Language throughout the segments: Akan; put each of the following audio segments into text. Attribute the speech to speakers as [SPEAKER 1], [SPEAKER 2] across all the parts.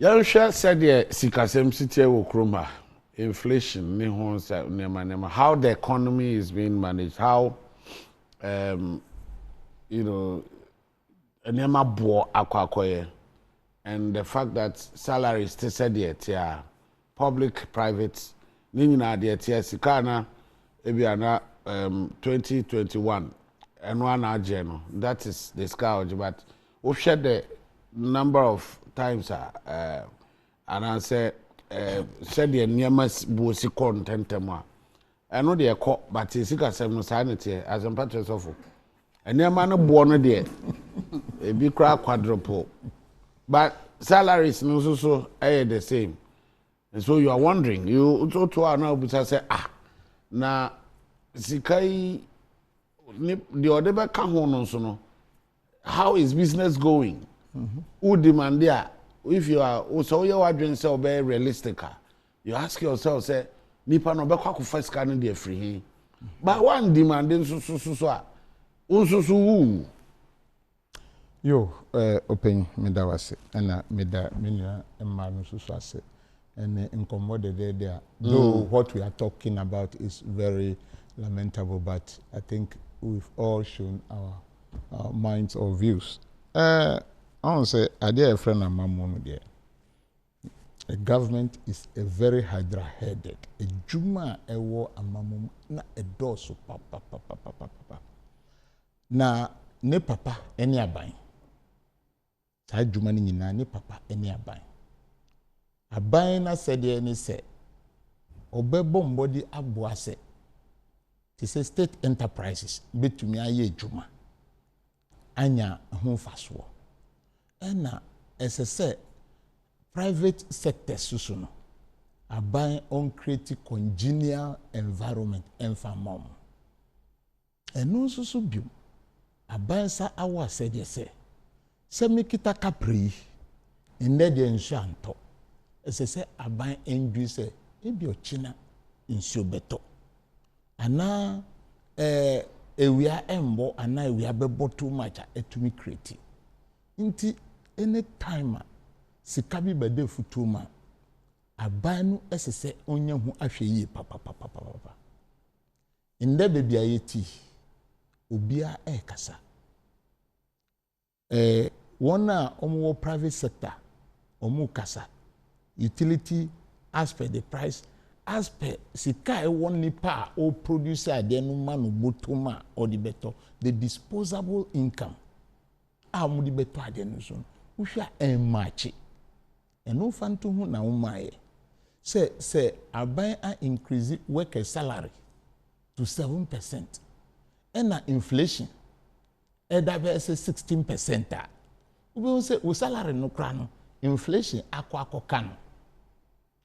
[SPEAKER 1] Yansha said the sikasem city wokroma inflation ni ho nema how the economy is being managed, how you know nema bo akwakoye, and the fact that salaries still said the public private ni nyina de tia sikana ebiana 2021 and one ageno that is the scourge, but we've shared the number of times and I say said the nearest bossy content I know they call but it's a sanity as a patches of a near man born there a big crowd quadruple, but salaries no so the same, and so you are wondering you also to our now because I say na sikai the other back no how is business going? Who demand there? If you are also you are doing so very realistic, you ask yourself, say, Nipa no be kwa first scanning the free. But one demanding so.
[SPEAKER 2] Yo, open medawase, and meda minya emma so ase, and incommoded there. Though what we are talking about is very lamentable, but I think we've all shown our minds or views. I want to say, I dear friend and mamma there. The government is a very hydra-headed. A juma ewo amamum na a dosu papa. Na ne papa any abai. Sa juma ni nyina ne papa any abai. Abai na said any say. Obebo mbodi abuase. It is state enterprises betumi aye juma. Anya hon faswo. Ena SSA private sector susuno aban on create congenial environment enfamom. Eno susu biu aban sa awa said say semikita kapri inde de nsu anto SSA aban endu say ebi ochina nsu beto ana ewia embo ana ewia bebo too much etumi create nti any time sikabi bede futuma abanu esese onya hu ahwe yi papa inde bebi ayeti obia kasa wona omo private sector omo kasa utility as per the price as per sika won nipa o producer de no manu botoma or the better the disposable income amudi beto ade no so uhwa enmachi eno fanto hu na umaye say aban a increase worker salary to 7% and inflation that say 16% we say we salary no kra no inflation akwa kan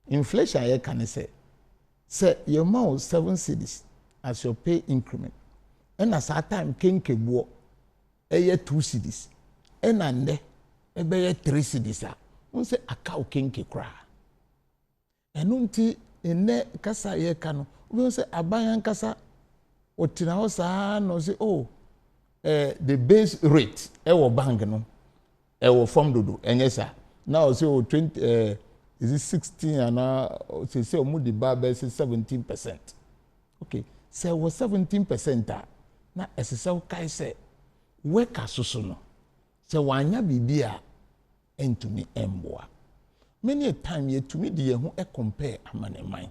[SPEAKER 2] inflation ye kan say your mouth 7 cedis as your pay increment and as that time kenkebo 2 cedis ena nde ebe 3 cedis a won se aka okenke kra enu nti ene kasa ye ka no won se aban kasa otina ho saa no se the base rate wo bank no wo form dodo enye sa now say 20 is it 16 and say omu di ba be 17%. Okay, say was 17% na esese kai say worker soso no se wanya bibia entumi emboa many a time ye to me the hu compare amaneman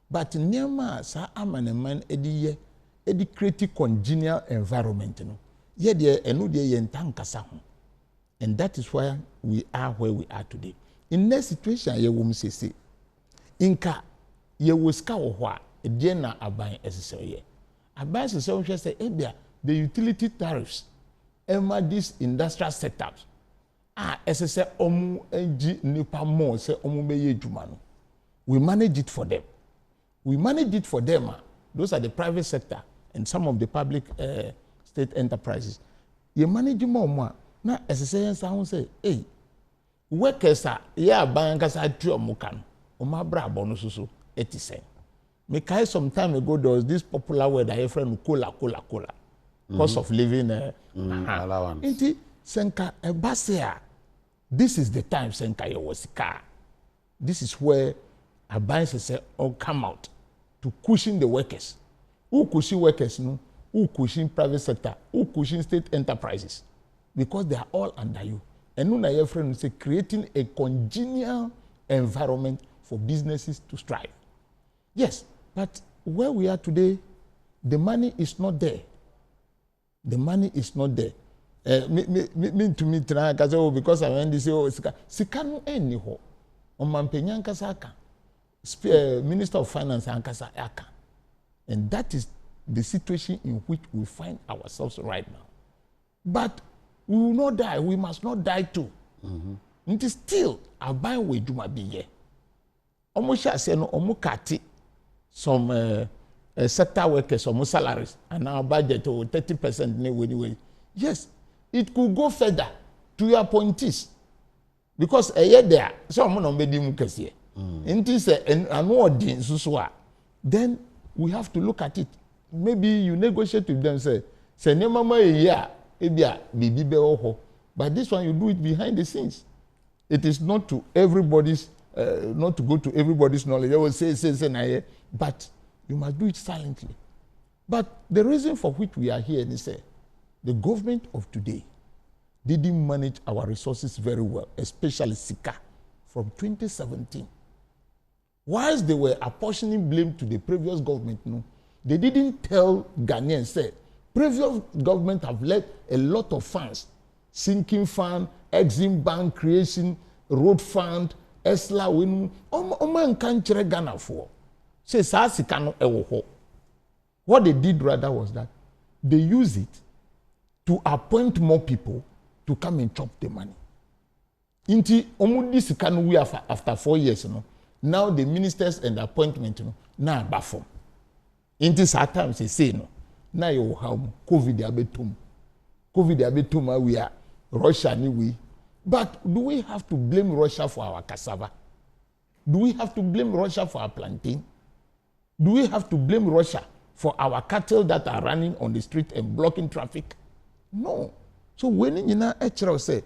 [SPEAKER 2] but niema sa amaneman edi create congenial environment no ye de enu de ye ntankasa ho, and that is why we are where we are today. In that situation ye wom sese inka ye woska wo ho a de na aban esese ye aban esese wo hwe say ebia the utility tariffs ema these industrial setups esese omu enji nipa more say omu beye adwuma no we manage it for them. Those are the private sector and some of the public state enterprises you manage more na esese yan sa say hey workers ya ban kasa atu omu kan omu abra abono so 80 me kai some time ago there was this popular word I friend cola cost of living allowance. Inti senka ebase a this is the time Senka was car. This is where advances say all come out to cushion the workers. Who cushion workers? No. Who cushion private sector? Who cushion state enterprises? Because they are all under you. And now your friend say creating a congenial environment for businesses to strive. Yes, but where we are today, the money is not there. The money is not there. Me to me tonight, because I went to say, oh, sika no any ho. Omampenya ankasa aka. Minister of Finance ankasa aka. And that is the situation in which we find ourselves right now. But we will not die. We must not die too. It is still a buy way to my be. Almost I say no, kati some sector workers, some salaries, and our budget or 30% anyway. Yes, it could go further to your appointees. Because a year there, someone on Bedi Mukasi. Then we have to look at it. Maybe you negotiate with them, say, mama a year, but this one you do it behind the scenes. It is not to everybody's, not to go to everybody's knowledge. They will say, but you must do it silently. But the reason for which we are here is the government of today didn't manage our resources very well, especially Sika, from 2017. Whilst they were apportioning blame to the previous government, no, they didn't tell Ghanaians, say, previous government have let a lot of funds, sinking fund, Exim Bank creation, road fund, Esla win, Oman can't Ghana for. Say, Sika no ewo. What they did rather was that they use it to appoint more people to come and chop the money. Inti omudi Sika no we after 4 years, you know. Now the ministers and the appointment, you know, now bafom. Inti sometimes they say no. Now you have COVID abetum. COVID abetum we are Russia anyway. But do we have to blame Russia for our cassava? Do we have to blame Russia for our plantain? Do we have to blame Russia for our cattle that are running on the street and blocking traffic? No. So when you know say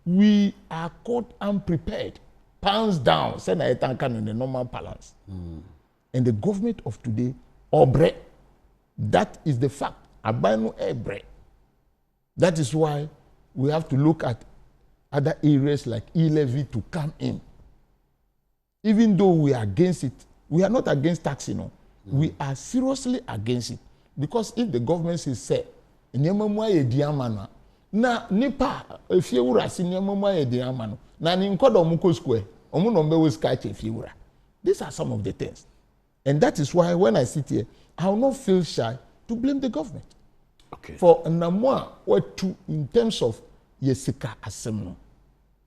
[SPEAKER 2] we are caught unprepared, pounds down, send a tankan in the normal balance. And the government of today, obre, that is the fact. Abano ebre. That is why we have to look at other areas like e-levy to come in. Even though we are against it, we are not against tax, you know. We are seriously against it. Because if the government says, say, na nipa efie wura si nyamama ye de amano na ni nkodo muko square omu no mbe we sketch efie wura. These are some of the things. And that is why when I sit here, I will not feel shy to blame the government. Okay. For namwa or two in terms of yesika asem,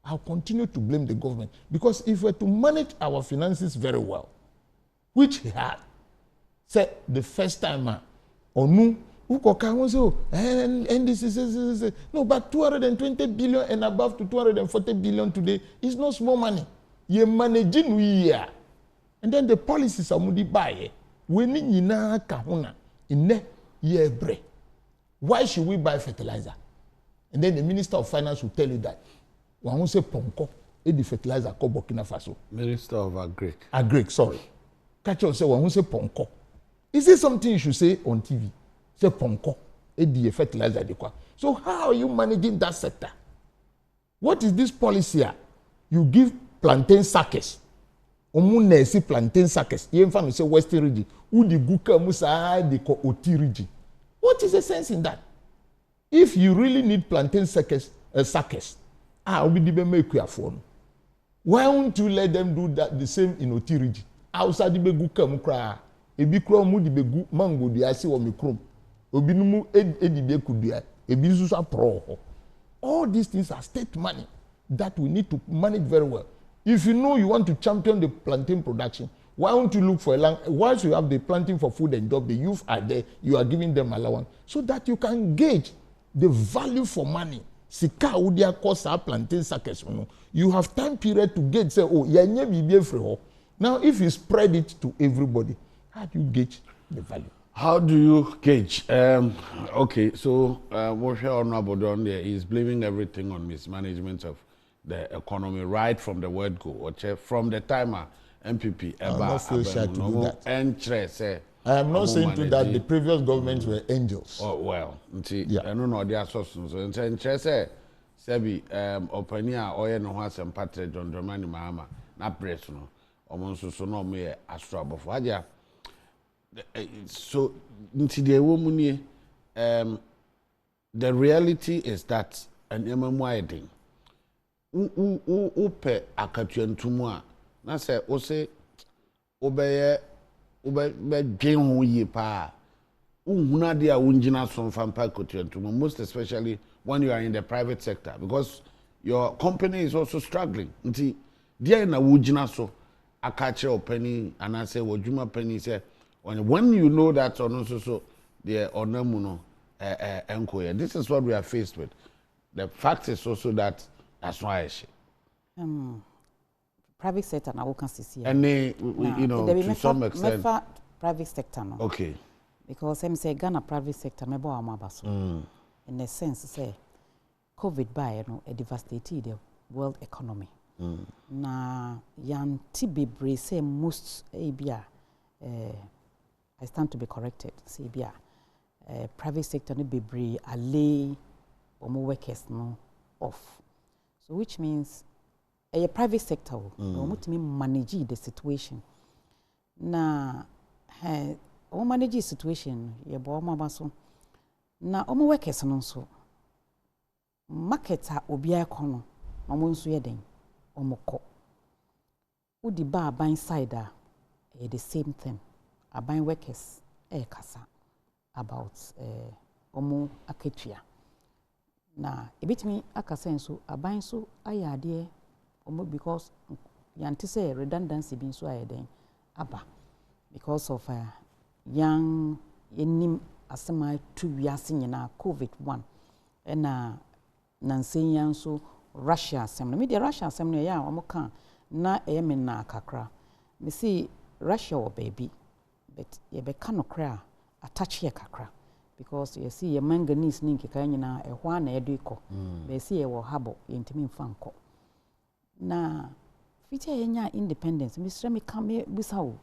[SPEAKER 2] I'll continue to blame the government because if we're to manage our finances very well, which he had, say the first time onu and this is no, but 220 billion and above to 240 billion today is not small money. You managing here, and then the policies are mudi buy. We need na kahuna in ne year bre. Why should we buy fertilizer? And then the Minister of Finance will tell you that one will say ponko the fertilizer called Burkina Faso. Minister of Agric, sorry. Catch on say one will say ponko. Is this something you should say on TV? Say ponko, the fertilizer adekwa. So how are you managing that sector? What is this policy here? You give plantain sackers. Omu nesi plantain sackers. You can say Western region. Udi guka musa de ko Oti region. What is the sense in that? If you really need plantain sackers, obi di be make you afford. Why won't you let them do that the same in Oti region? Outside di be guka mu kra. Ebi kra mu di be gu mango di asi wo mikrom. Obinumu edibe kudua ebisusa pro. All these things are state money that we need to manage very well. If you know you want to champion the plantain production, why don't you look for a land? Once you have the planting for food and job, the youth are there, you are giving them allowance so that you can gauge the value for money. Sika udia kosa plantain sackers. You have time period to gauge. Say, oh, now if you spread it to everybody, how do you gauge the value?
[SPEAKER 1] How do you gauge? Okay, so Moshe Honorable Don there is blaming everything on mismanagement of the economy right from the word go. Or from the timer MPP
[SPEAKER 2] I'm not feel shy to do that.
[SPEAKER 1] And say.
[SPEAKER 2] I am not saying to that the previous governments were angels.
[SPEAKER 1] Oh well,
[SPEAKER 2] Yeah.
[SPEAKER 1] I don't know their sources. So in say Sebi openia oye no ho asem patre John Dramani Mahama na press no. Omo so no me astro abofo. Aja so nti de wo mu nie the reality is that an emamu ayedin upe akatuantumu a na se o se obeye dwen ho yi pa unhuna de a unjina so mfampa akatuantumu, most especially when you are in the private sector, because your company is also struggling. Nti dia na wujina so akache openi anase wodwuma penny say when you know that or no so the onamu no enkoye. This is what we are faced with. The fact is also that that's why I say
[SPEAKER 3] private sector na woka sisi
[SPEAKER 1] and you know to some extent
[SPEAKER 3] private sector no.
[SPEAKER 1] Okay,
[SPEAKER 3] because I'm say Ghana private sector me bo amabaso in the sense say COVID by no a devastated the world economy. Na yan tibebre say most abia I stand to be corrected. Say bia private sector no bebre allay omo workers no off. So which means a private sector omo timi manage the situation. Na omo manage the situation ye bo omo abaso. Na omo workers no so market a obi akono omo nso ye den omo ko. Udi ba ban side the same thing. Aban workers kasa about omo aketua na ebitimi akasa nso aban so ayade omo because yanti say redundancy bi nso ayeden aba because of young enim asema tu wiase nyina COVID-1 na nansenya nso Russia asem na me de Russia asem no ya omo kan na me na kakra me see Russia or baby but ye be kanokra attach here kakra because you see your manganese ninki ka nyina ehwa na ediko be see ye wo habo yentimi mfanko na fiti yenya independence misre me kam bisawo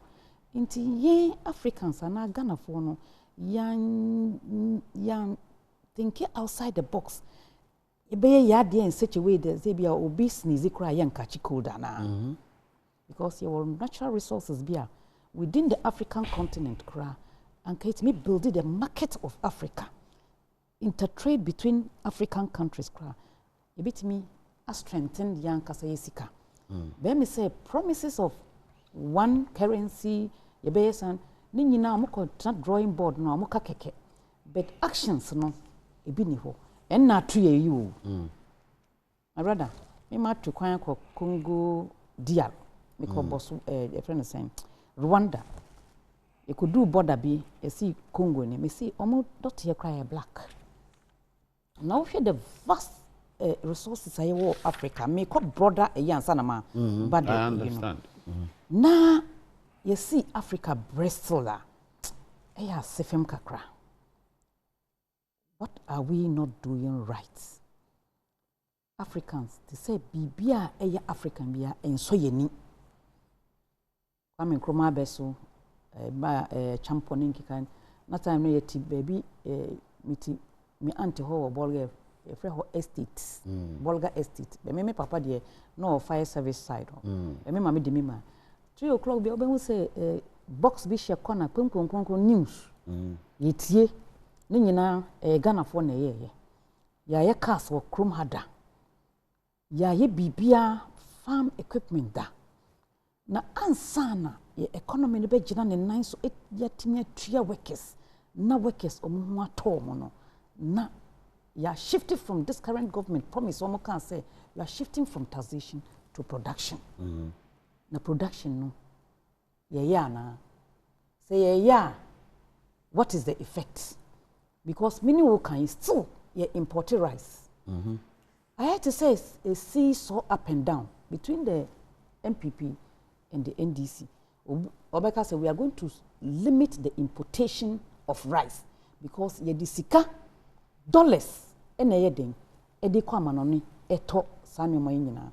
[SPEAKER 3] inti ye Africans na Ghana fo no yan think outside the box e be ya dey in such a way that say bia obi sneeze kra yan kachi cold na because your natural resources bia within the African continent kra and it may build the market of Africa. Intertrade between African countries kra. A bit me a strengthen young kasa yesika. Be me say promises of one currency ye be san ni nyina mo drawing board no mo keke. But actions no e bi ni ho. En na to ye you. My brother, me ma to kwan ko Congo DR. Me ko boss a friend saying Rwanda. You could do border be you see Congo ni me see almost dot here cry black. Now here the vast resources I war Africa me called broader a yan sanama but
[SPEAKER 1] I understand.
[SPEAKER 3] Na you see Africa Bristol ya sefem kakra. What are we not doing right? Africans they say bibia eya African bia enso yeni. Kwame Nkrumah beso ba champion nkikan na time no yeti baby miti me anti ho bolga e frɛ ho estate bolga estate be me papa de no fire service side be me mama de me ma 3 o'clock be obehu say box bi hye corner konkonkon news yetie ne nyina Ghana fo na yeye ya ye cars wo krom hada ya ye bibia farm equipment da na ansana ye economy ne be gina ne nan so yatimi atua workers na workers omo ato mo no na ya shifted from this current government promise omo can say you are shifting from taxation to production na production no ye ya na say ye ya what is the effect because many will can still ye import rice I had to say a seesaw up and down between the MPP and the NDC. Obeka said we are going to limit the importation of rice because ye disika dollars ene yeden e de kwa manoni eto sanu mo nyina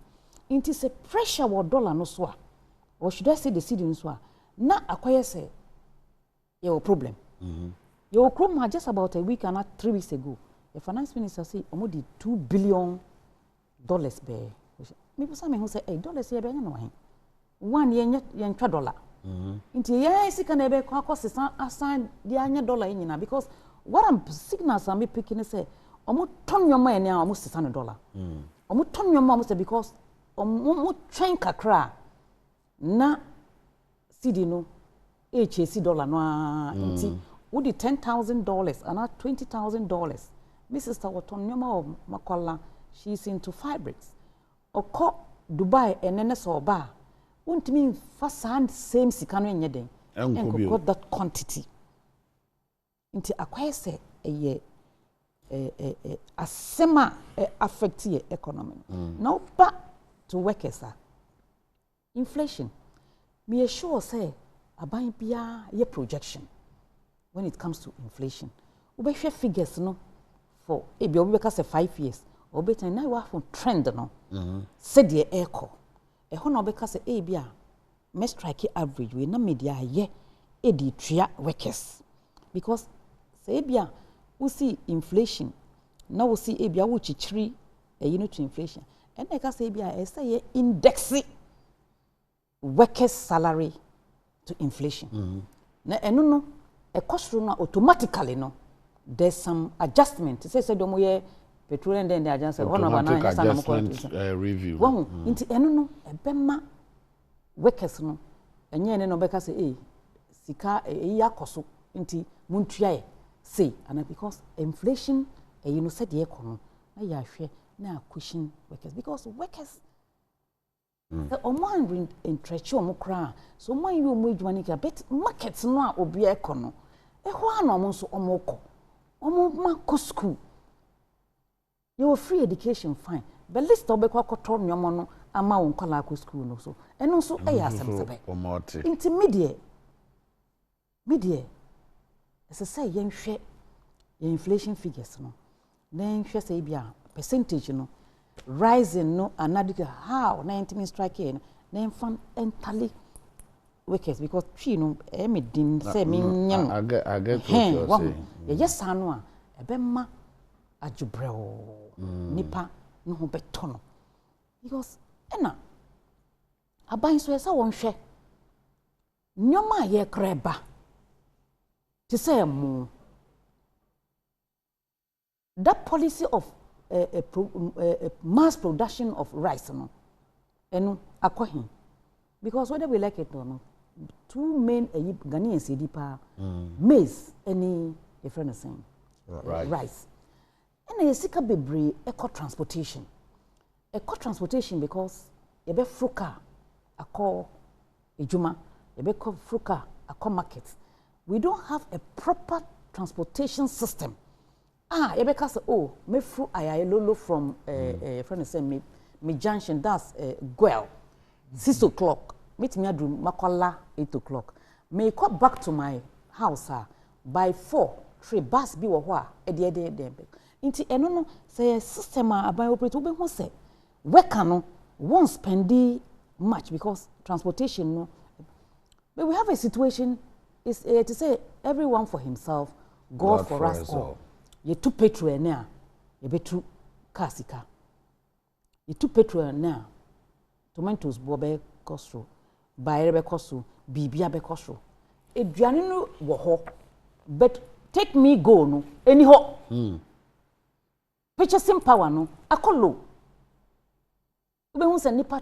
[SPEAKER 3] inti se pressure wo dollar no so a or should I say the cedi no so a na akoye se your problem your chroma just about a week and 3 weeks ago the finance minister say almost $2 billion be me pesa me who say dollars here be no hen one yen ntwa dollar inti ye sika na be kwa kosesan asan di anya dollar nyina because what I'm signals am picking say omo ton nyoma ene a omo $600 omo ton nyoma omo say because omo train kakra na cedi no HAC dollar no inti would $10,000 and $20,000 Mrs. Tawaton nyoma of makola she's into fabrics oko Dubai enene so ba untimi fa same sika no enye den and got that quantity inti akwaye se eye asema affect your economy now back to workers inflation me sure say aban bia ye projection when it comes to inflation we be figures no for e be obi be say 5 years obi tan na wa from trend no say the echo e ho na obi ka say e bia me strike average we na media ye e di tria workers because say bia we see inflation now we see e bia wo chichiri unit to inflation and e ka say bia e say index workers salary to inflation na eno no e cost no automatically no there's some adjustment say do mo ye petroleum then the adjustment one over 9
[SPEAKER 1] adjustment review
[SPEAKER 3] one inti eno no e bema workers no enye ne no be ka say sika ya koso inti muntua e say and because inflation you know said the economy na ya hwe na cushion workers because workers the oman intrechi omo kra so man you omo edwuma ni ka bet market no a obi ekono e ho ana omo so omo kọ omo ma ko school you free education fine but list obekọ akoto nyomo no ama won kwala ko school no so eno so e ya asem
[SPEAKER 1] sebe
[SPEAKER 3] intermediate media as I say yenhwe inflation figures no then hwe say bia percentage no rising no another how 90 strike in then fan entirely workers because she no me din say me nyam
[SPEAKER 1] I get what you're saying
[SPEAKER 3] yes anu a ebema ajubreo nipa no ho beto no because ena aban so esa won hwe nyoma ye kreba to say that policy of mass production of rice no enu akohin because whether we like it or not two main Ghanaians edipa maize any different thing rice and yesika bebre eco transportation because ebe fruka akọ ejuma ebe fruka akọ market we don't have a proper transportation system ebe ka say me fru ayayelolo from friend say me junction that's Gwel 6 o'clock meet me adu makola 8 o'clock me come back to my house by 4 3 bus bi wo ho a ede nti eno no say system aban operate we be ho say worker no won't spend much because transportation no but we have a situation is to say everyone for himself God for us all ye tu petrol na ye betu kasika ye tu petrol na tomatoes bobe costo bayre be costo bibia be costo eduane no wo ho but take me go no any ho purchasing power no akolo ube hu se nipa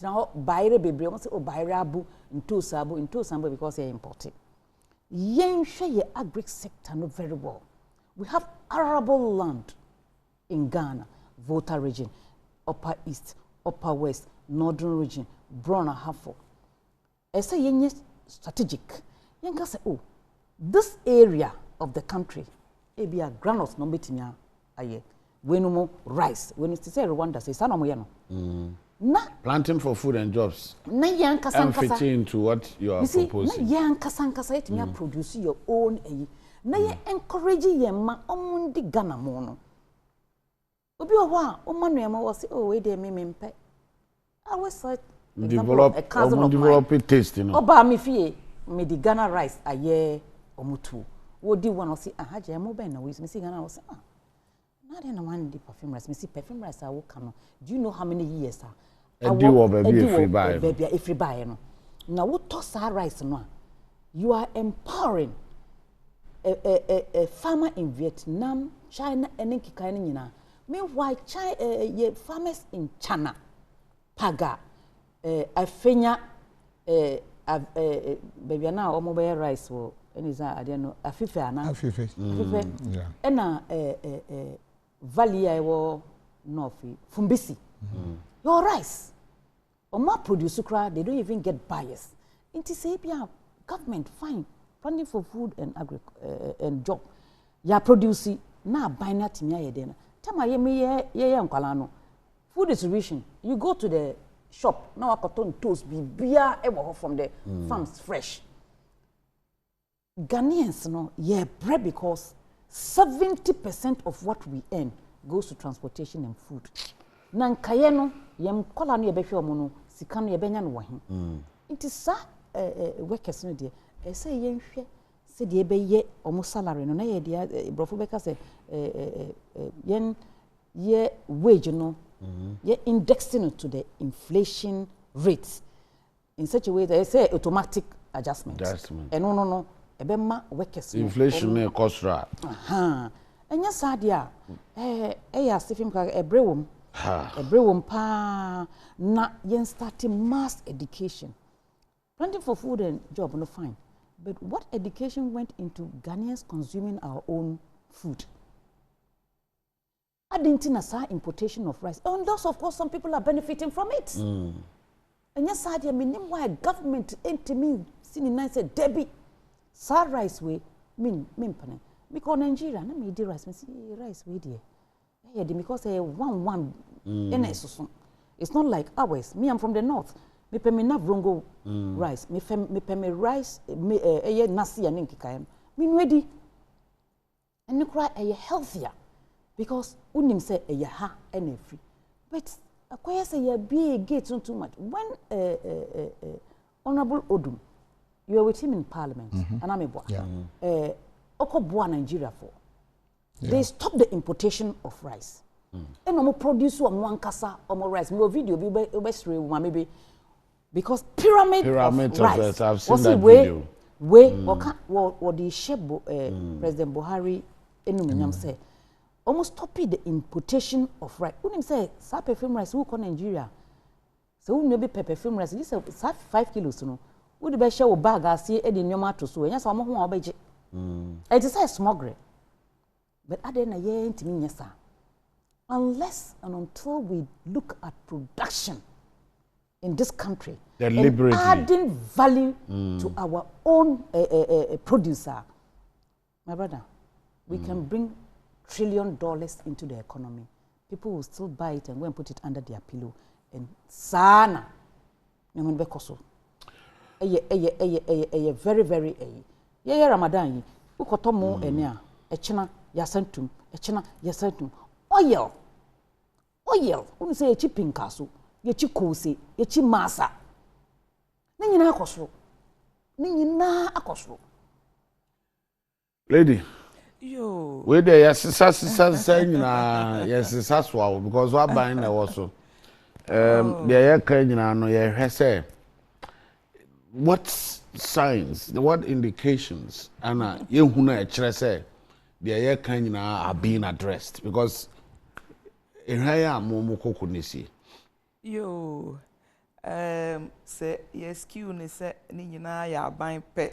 [SPEAKER 3] na bayre bebre mo se o bayre abu ntosabu because they imported yen hwe ye agri sector no very well. We have arable land in Ghana, Volta region, Upper East, Upper West, Northern region, Brona Hafo. I say yenye strategic. Yenka say this area of the country, ebia granules no betinya aye. Wenumo rice. When it say Rwanda say sanomo yano. Na
[SPEAKER 1] planting for food and jobs.
[SPEAKER 3] Na yanka sankasa.
[SPEAKER 1] And fit into what you are proposing.
[SPEAKER 3] Na yanka sankasa it produce your own na ye encourage ye ma omundi Ghana mo no obi owa o manu ema wo say oh we dey me mpe I always saw
[SPEAKER 1] develop
[SPEAKER 3] a cousin of
[SPEAKER 1] develop
[SPEAKER 3] mine
[SPEAKER 1] taste, you know.
[SPEAKER 3] oba me fie me di Ghana rice aye omutu wo di one o say ah haje mo ben na we me see Ghana wo say ah na dey na one di perfume rice me see perfume rice I wo kano do you know how many years
[SPEAKER 1] Edi wo baby free buy
[SPEAKER 3] baby e free buy no na wo toss rice no you are empowering a farmer in Vietnam, China, and Kikana. Meanwhile, farmers in China, Paga, Afenya, baby now, or mobile rice, or any I don't know, Afife, and Valley, I will North, Fumbisi. Your rice, or more produce, they don't even get buyers. Into Sabia, government, fine. Funding for food and job. Ya produce na buy na timia ye den. Tama ye me ye nkwala no. Food distribution. You go to the shop na wakoton toast bibia e wo from the farms fresh. Ghanaians no ye bread because 70% of what we earn goes to transportation and food. Na nkaye no ye mkola no ye behwe omo no sika no ye benya no wahin. It is workers no there. Say yenhwe se de ebe omo salary no na ye de brofo beka se yen ye wage no ye indexing to the inflation rates in such a way that say automatic adjustment. And no ebe ma workers
[SPEAKER 1] inflation na cost ra
[SPEAKER 3] enya sadia ya sefim ka ebrewom pa na yen start mass education. Planting for food and job no fine. But what education went into Ghanaians consuming our own food? Adding to importation of rice. And thus, of course, some people are benefiting from it. And yes, I mean, why government ain't me sitting nice said, Debbie, sa rice way, mean pane. Because Nigeria, na me di rice, me see rice way there. Yeah, because one it's not like ours. Me, I'm from the north. Me pe me na vrongo rice me pe me rice me nasi ya nkikaem me nwedi ene kura healthier because unim say ha ene free but akoya say ya be gate too much when honorable Odum you were with him in parliament and I'm a okoboa Nigeria for they stopped the importation of rice and omo produce omo ankasa omo rice mo video bi obesre wo maybe because pyramid of rice.
[SPEAKER 1] I've seen that video.
[SPEAKER 3] What the Shebo President Buhari enumenyam say almost stopping the importation of rice. Unim say sa perfume rice who come Nigeria. So we be perfume rice. This is 5 kilos no. We be share bag asi e de nyoma to so. Enya so mo ho obeje. It is a smuggler. But ade na ye ntimi nyesa. Unless and until we look at production in this country, and adding value to our own producer, my brother, we can bring $1 trillion into the economy. People will still buy it and go and put it under their pillow. And sana, nyamun bekoso. Very very ye Ramadan. Ukotomo enia. Echina yasantum. Oil. Unu say echi pinkaso. Yechi kose, yechi masa. Nyina akosro.
[SPEAKER 1] Lady.
[SPEAKER 4] Yo.
[SPEAKER 1] We there yes nyina yes swao because what buying there also. There ya nyina no ye hwese. What signs, what indications ana ye huna e kire say there ya nyina are being addressed because ehaya mo kokko nisi.
[SPEAKER 4] Yo, say yes, Q ni say ni nyina ya ban pe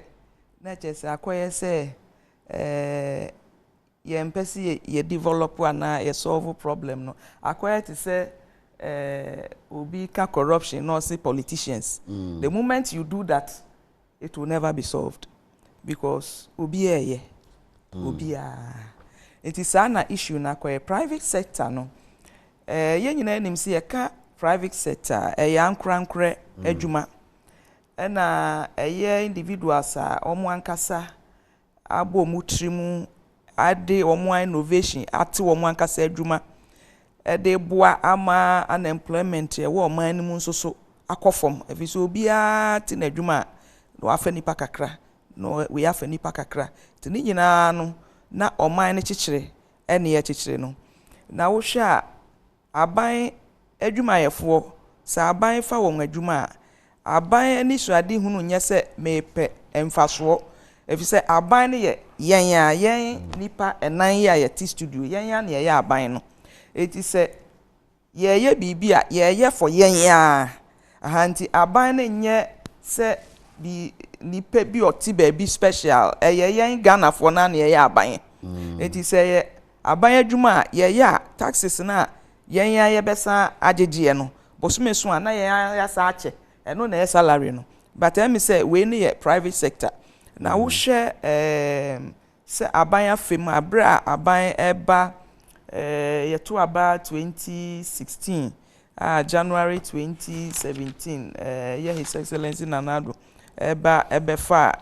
[SPEAKER 4] na chese akoye say ye mpesi ye develop ana ye solve problem no akoye to say obi ka corruption no say politicians. The moment you do that it will never be solved because obi it is an issue na akoye private sector no ye nyina nim say ka private sector yankrankre adwuma na individuals omo ankasa abo mutrimu ade omo innovation ate omo ankasa adwuma de boa ama unemployment wo man ni mu nso so akofom efiso obia ti na adwuma no afa nipa kakra no we afa nipa kakra ti ni nyina no na oman ne chichire ene ye chichire no na wo hwa aban adwuma yefo sa aban fa wo adwuma aban ni suade hunu nye se mepe emfaso efise aban ne ye yen nipa enan ya ye ti studio yen na ye aban no eti se ye bibia ye for yen ahanti aban ne nye se bi nipa bi oti ba bi special yen Ghana for na ye aban eti se ye aban adwuma ye taxes na yen ye besa agegye no bosume so na ye ya sa ache eno na ye salary no but me say we ne ye private sector na wo hwe se aban afem abra aban eba ye to about 2016 January 2017 ye His Excellency Nanado ebefa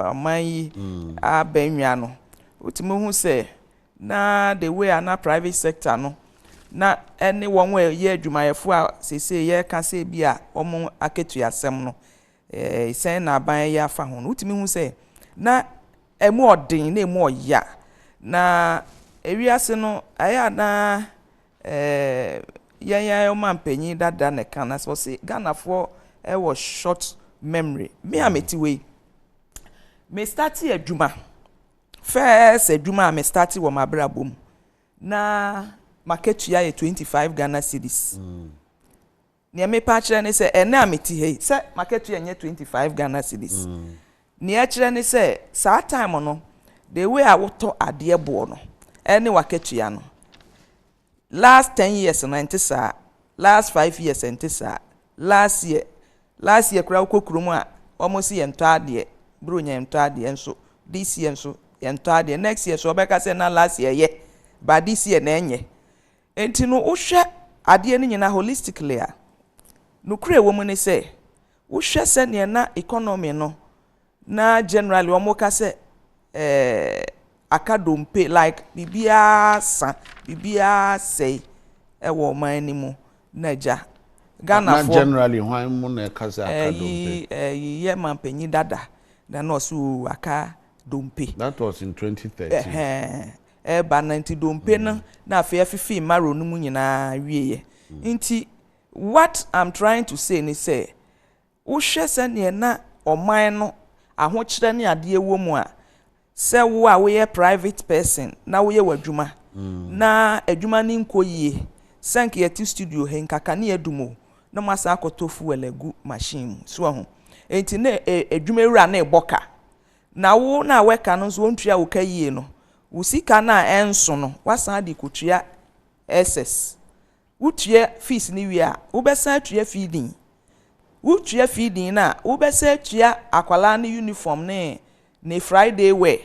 [SPEAKER 4] aman abenwa no utimi hu se na the way ana private sector no na any one way ye adwumayefo a sese ye ka se bia omo aketu asem no isen na aban ya fa ho no utimi hu se na emu odin na emu oya na ewiase no aya na yan mampanyi dada ne kana so se Ghana for was short memory me ameti we me start adwuma first adwuma me start wo mabra bom na market ya 25 Ghana cedis ne me pa kire ne se ene ameti he se market ya nye 25 Ghana cedis ne kire ne se sa time no the way I woto ade ebo no ene waketua no last 10 years no ntisa last 5 years ntisa last year kura kokuru a almost yento ade bro nyento ade enso this year enso yento ade next year so obeka say na last year ye but this year na enye enti no wohwe ade ni nyina holistically a no kure wo mu ne say wohwe se ne na economy no na generally wo mo ka say akadompe like bibia say ewo man ni mu naja Ghana for
[SPEAKER 1] generally hwan mu na kasa akadompe
[SPEAKER 4] ye mampanyi dada na no so akadompe
[SPEAKER 1] that was in 2013
[SPEAKER 4] ba 90 dompe na afia fifi maro no mu nyina wieye nti what I'm trying to say ni say wo hwe se ne na oman no ahokyere ne ade ewo mu a se wo a we private person na we wadwuma na adwuma ni nkoyie sank yeti studio he nkaka ne adumo na masa akotofu welegu machine so ho enti na adwuma wura na eboka na wo na weka no so ontua wo kayie no wo sika na enso no wasan de kotua ss wotua fees ni wi a wo besa tua feeding wotua feeding na wo besa tua akwala ne uniform ne Friday wear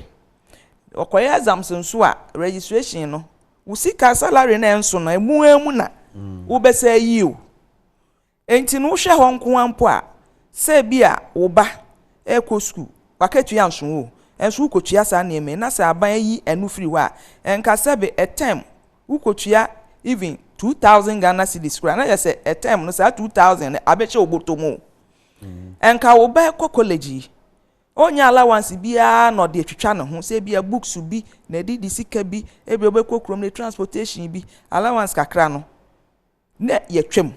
[SPEAKER 4] okoye exams nso a registration no usika salary na enso na emu na wo besa yi o enti no hwe ho nko ampo a se bia wo ba eko school waketu ya nso o enso ukotua sa na eme na se aban yi enu free wa enka sebe a term ukotua even 2000 Ghana cedis kura na say a term no sa 2000 abeche obotomo enka wo ba eko college onya allowance bia no de twetwa ne ho se bia books bi na di sika bi ebi obekokrom ne transportation bi allowance kakra no na yetwem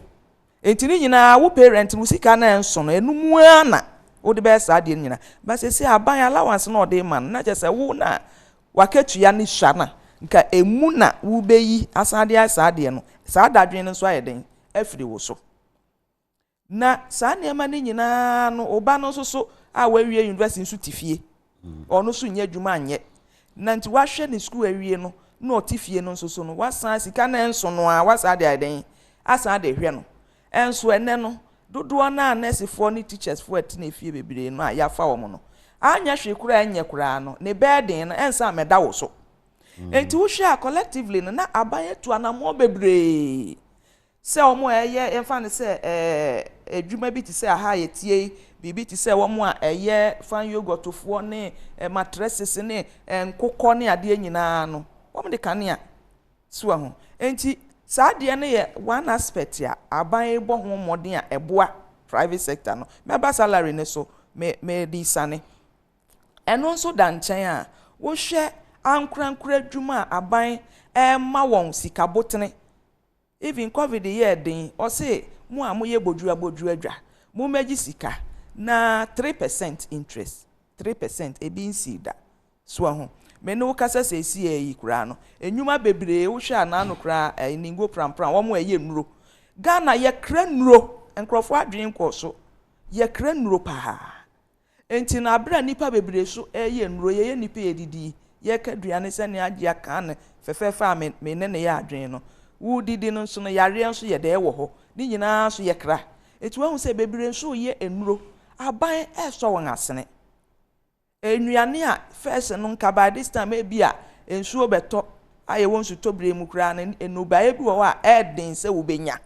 [SPEAKER 4] entini nyina wo parent mu sika na enso no enum ana wo de be sa de nyina ba se aban allowance na ode man na je se wo na waketua ne hwa na nka emu na wo beyi asade asade no sa dadwen no so ayeden afiri wo so na sa neema ne nyina no oba no so a wawie university nso tifie ono so nya adwuma anye na nti wahwe ne school awie no na otifie no nso so no wasan sika na enso no a wasade ayeden asade hwe no enso ene no dodo na nurse ni teachers for ati na fie bebire no a yafa wo no anya hwe kura anye kura no ne burden no ensa meda wo so enti wo hwe collectively no na abaye to anamo bebire se omo eye emfa ne se adwuma bi ti se aha yetie bibi ti se wo mo a eye fan yogotofo ne mattresses ne nkokọ ne ade nyina no wo de kanea so ho enti saa deɛ no yɛ one aspect ya aban bɔ ho mmɔden a ɛboa private sector no mɛba salary ne so me di sane ɛno nso da nkyɛn a wohwɛ ankorankora adwuma a aban ɛma wɔn sikabotene even covid yɛ den ɔse mu a moyɛ bodua adwa mo mɛgye sika na 3% interest 3% ebi nsi da so ho me no kasa sɛ esi yi kura no enwuma bebree wo hwɛ anano kura ningo prampram wo mo ɛyɛ nnuro Ghana yɛ kra nnuro nkrofo adwen kɔ so yɛ kra nnuro pa enti na abra nipa bebree so ɛyɛ nnuro yɛ nipa edidi yɛ ka duane sɛ ne agye aka ne fɛfɛfa me ne ne yɛ adwen no wo didi no so no yare nso yɛ de ɛwɔ hɔ ni nyinaa so yɛ kra eti wo hu sɛ bebree nso yɛ nnuro aban ɛsɔ wɔn asene enuane a first no nka by this time ebi a ensuo beto aye won su tobre mu kra na enubae bi wo a eden se wo benya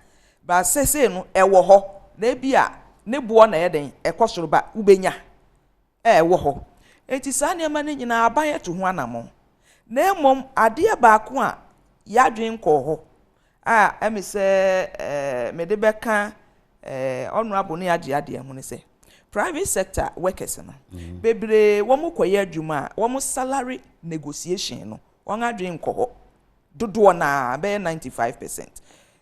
[SPEAKER 4] ba sese no ewo ho na ebi a ne bo na eden ekosoro ba wo benya ewo ho enti saa ne ma ne nyina aban eto ho anamo na emom ade ba ko a yadwen kɔ ho a emi se me de beka honorable ne age ade ho ne se private sector workers no bebre womo koye adwuma womo salary negotiation no won adwen ko dodo na be 95%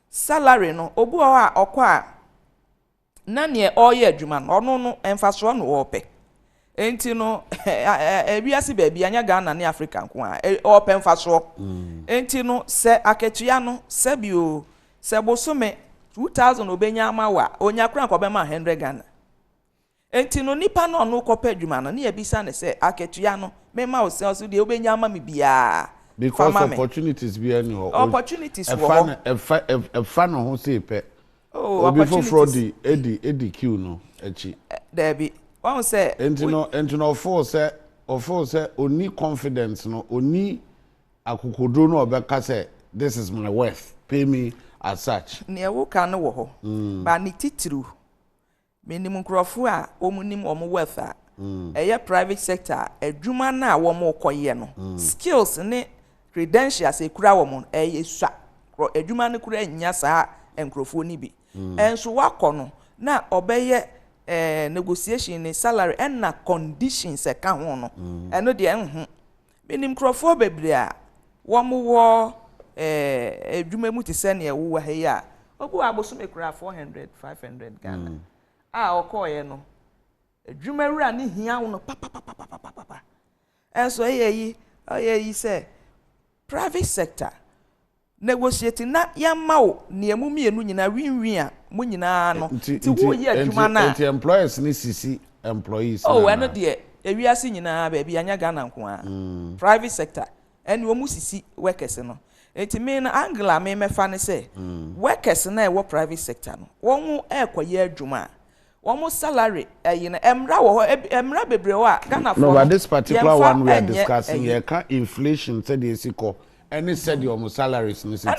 [SPEAKER 4] salary no obu a okọ a na ne oye adwuma no ono no emfaso no ope enti no ebiase ba bia nya Ghana ne Africa nko a ope emfaso enti no se aketua no se bio se bosome 2000 obenya amawa onya kran ko be ma 100 Ghana enti no nipa no no kopa adwuma no ne yebisa ne se aketua no mema o se de obenya ama me bia
[SPEAKER 1] because opportunities be any
[SPEAKER 4] opportunities wo
[SPEAKER 1] fa no ho se pe
[SPEAKER 4] obi
[SPEAKER 1] for fraud edi q no echi
[SPEAKER 4] there be one say
[SPEAKER 1] enti no for say oni confidence no oni akokodro no obeka say this is my worth pay me as such
[SPEAKER 4] ne wo kan wo ho ba ni titiru minimum nkrofo a omunim omo worth a eye private sector adwuma na wo mo koye no skills ne credentials ekura wo mo eye sua adwuma ne kura nya saa nkrofo ni bi enso wakọ no na obeye negotiation ne salary and na conditions e ka ho no eno de minimum nkrofo bebre a wo mo wo adwuma mu ti se ne wo wa he a obu abosom ekura 400 500 Ghana okoye no adwumawura ne hia wo no papa enso eyi say private sector negotiate na yama wo ne emu mienu nyina winwin a mu nyina no ti wo ye adwuma na
[SPEAKER 1] employers ni sisi employees
[SPEAKER 4] eno de ewiase nyina ba bia nya Ghana nko a private sector eni wo mu sisi workers no enti me na angla me mefa ne say workers na e wo private sector no won ekoye adwuma Omo salary na emra wo emra bebre wo a Ghana for
[SPEAKER 1] no but this particular one we are discussing here can inflation said the siko any said your salaries no say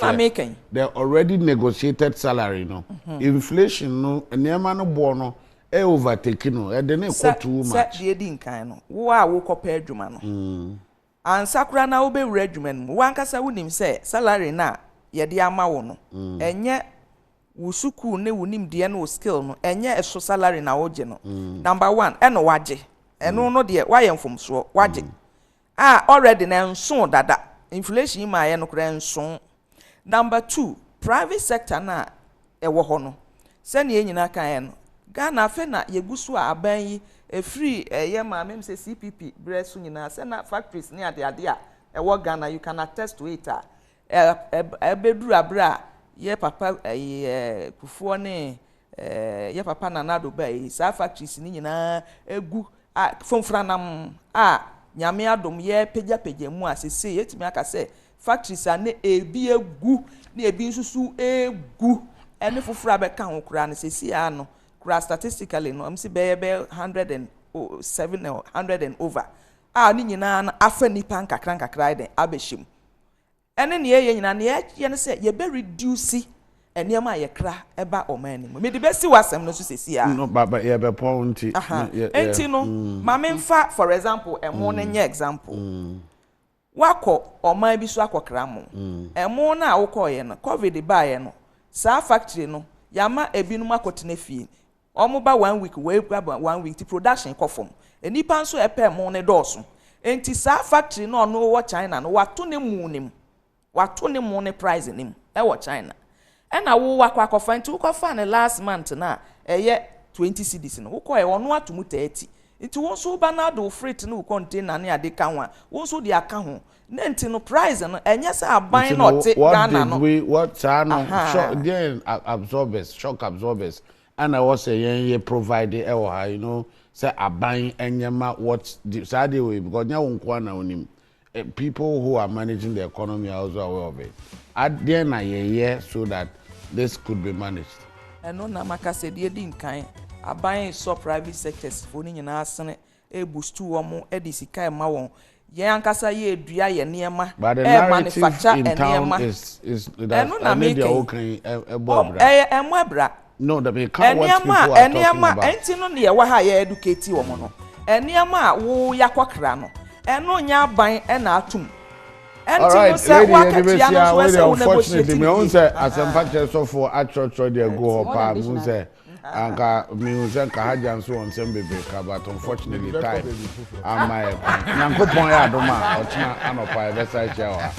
[SPEAKER 1] they already negotiated salary no inflation no enema no bo no e overtake no e de na ko too much
[SPEAKER 4] set the din kan no wo a wo kopa adwuma no ansakura na wo be wura adwuma no wo ankasa wonim say salary na ye de ama wo no enye wusuku ne wunim de no skill no enye eso salary na woje no number 1 eno waje eno no de waye mfomso waje already na nso dada inflation ma ye no kra nso number 2 private sector na ewo ho no se ne nyina kan ye no Ghana afe na yegusu aban yi free ye ma mem se CPP bresu nyina se na factories ne ade a ewo Ghana you can attest to it beduru abra ye papa kufuo ne ye papa nanado bai sa factories ni nyina egu fonfra nam nyame adom ye pegya mu asese yetimi aka se factories ane ebi egu na ebi nsusu egu ene fofra be ka ho kura na sesi ano kura statistically no amsi be 107 or 100 and over ni nyina na afa nipa nkakra den abehim ene ne ye nyina ne ye ne se ye be reduce eniema ye kra eba omani me de be si wasem no so sesi a
[SPEAKER 1] no baba ye be ponti
[SPEAKER 4] enti no ma memfa for example emo ne nye example wakɔ ɔman bi so akɔkra mo ɛmo na awokɔyɛ no covid baayɛ no saa factory no yama ebinom akɔtena fie ɔmo ba 1 week we ba 1 week ti production kɔfom enipa nso ɛpɛ mo ne dɔɔso enti saa factory no ɔno wɔ China no wato ne mu nim wato ne mu ne price nim ɛwɔ China ɛna wo wakɔ akɔfa nti wokɔfa ne last month na ɛyɛ 20 cedis no wokɔɛ ɔno ato mu 30 nti won so ba na do freight no container ne ade ka ho a won so de aka ho na nti no price no enye sa aban na ote Ghana no
[SPEAKER 1] what no shock absorbers and I was saying provide you know say aban enyema what sad way because nya won kwa na onim people who are managing the economy are also aware of it at there na ye so that this could be managed
[SPEAKER 4] eno na maka se de di nkan aban so private sectors for ni nyina asene e boost wo mo e di sika e ma won ye ankasa ye edua ye niema
[SPEAKER 1] e manufacture niema is that
[SPEAKER 4] na
[SPEAKER 1] media okay e
[SPEAKER 4] bra
[SPEAKER 1] no that be can't what people are talking about
[SPEAKER 4] enti no ne ye wa ha ye educate wo mo no niema wo yakokra no eno nya aban e na atum
[SPEAKER 1] enti no say wakatia no so unfortunately me won say asempa so for actual there go up am say anka music ka haja so on sem bebe ka but unfortunately time am nyankopon ya adoma otena anopa e besa chia wa